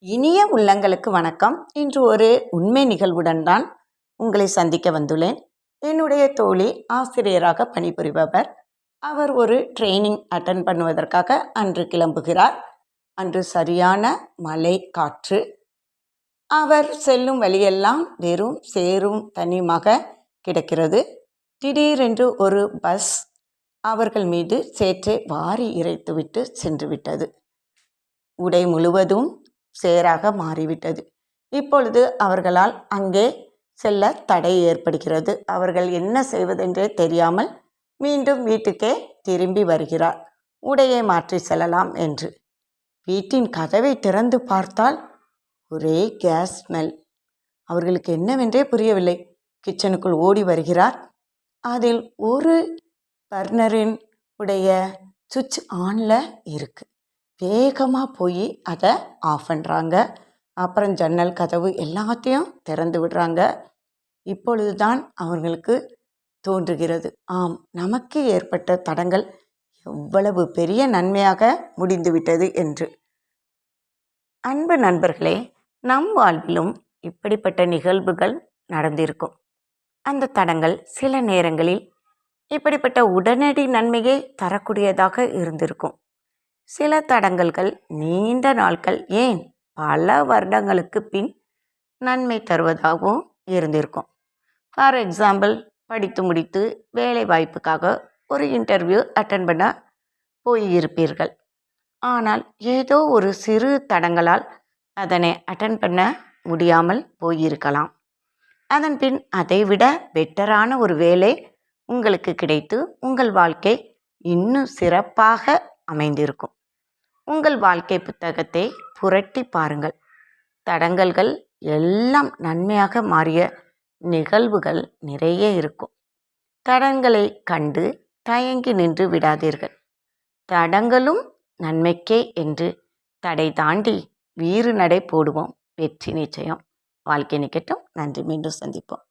இனிய உள்ளங்களுக்கு வணக்கம். இன்று ஒரு உண்மை நிகழ்வுடன் தான் உங்களை சந்திக்க வந்துள்ளேன். என்னுடைய தோழி ஆசிரியராக பணிபுரிபவர். அவர் ஒரு ட்ரைனிங் அட்டன் பண்ணுவதற்காக அன்று கிளம்புகிறார். அன்று சரியான மழை, காற்று. அவர் செல்லும் வழியெல்லாம் வெறும் சேரும் தனியுமாக கிடக்கிறது. திடீரென்று ஒரு பஸ் அவர்கள் மீது சேற்றை வாரி இறைத்துவிட்டு சென்று விட்டது. உடை முழுவதும் சேராக மாறிவிட்டது. இப்பொழுது அவர்களால் அங்கே செல்ல தடை ஏற்படுகிறது. அவர்கள் என்ன செய்வதென்றே தெரியாமல் மீண்டும் வீட்டுக்கே திரும்பி வருகிறார், உடையை மாற்றி செல்லலாம் என்று. வீட்டின் கதவை திறந்து பார்த்தால் ஒரே கேஸ் ஸ்மெல். அவர்களுக்கு என்னவென்றே புரியவில்லை. கிச்சனுக்குள் ஓடி வருகிறார். அதில் ஒரு பர்னரின் உடைய சுவிட்ச் ஆனில் இருக்குது. வேகமாக போய் அதை ஆஃப் பண்ணுறாங்க. அப்புறம் ஜன்னல் கதவு எல்லாத்தையும் திறந்து விடுறாங்க. இப்பொழுது தான் அவர்களுக்கு தோன்றுகிறது, ஆம், நமக்கு ஏற்பட்ட தடங்கள் எவ்வளவு பெரிய நன்மையாக முடிந்துவிட்டது என்று. அன்பு நண்பர்களே, நம் வாழ்விலும் இப்படிப்பட்ட நிகழ்வுகள் நடந்திருக்கும். அந்த தடங்கள் சில நேரங்களில் இப்படிப்பட்ட உடனடி நன்மையை தரக்கூடியதாக இருந்திருக்கும். சில தடங்கல்கள் நீண்ட நாட்கள், ஏன் பல வருடங்களுக்கு பின் நன்மை தருவதாகவும் இருந்திருக்கும். ஃபார் எக்ஸாம்பிள், படித்து முடித்து வேலை வாய்ப்புக்காக ஒரு இன்டர்வியூ அட்டன் பண்ண போயிருப்பீர்கள். ஆனால் ஏதோ ஒரு சிறு தடங்களால் அதனை அட்டன் பண்ண முடியாமல் போயிருக்கலாம். அதன் பின் அதைவிட பெட்டரான ஒரு வேலை உங்களுக்கு கிடைத்து உங்கள் வாழ்க்கை இன்னும் சிறப்பாக அமைந்திருக்கும். உங்கள் வாழ்க்கை புத்தகத்தை புரட்டி பாருங்கள். தடங்கல்கள் எல்லாம் நன்மையாக மாறிய நிகழ்வுகள் நிறைய இருக்கும். தடங்களை கண்டு தயங்கி நின்று விடாதீர்கள். தடங்களும் நன்மைக்கே என்று தடை தாண்டி வீறு நடை போடுவோம். வெற்றி நிச்சயம். வாழ்க்கை நிக்கட்டும். நன்றி. மீண்டும் சந்திப்போம்.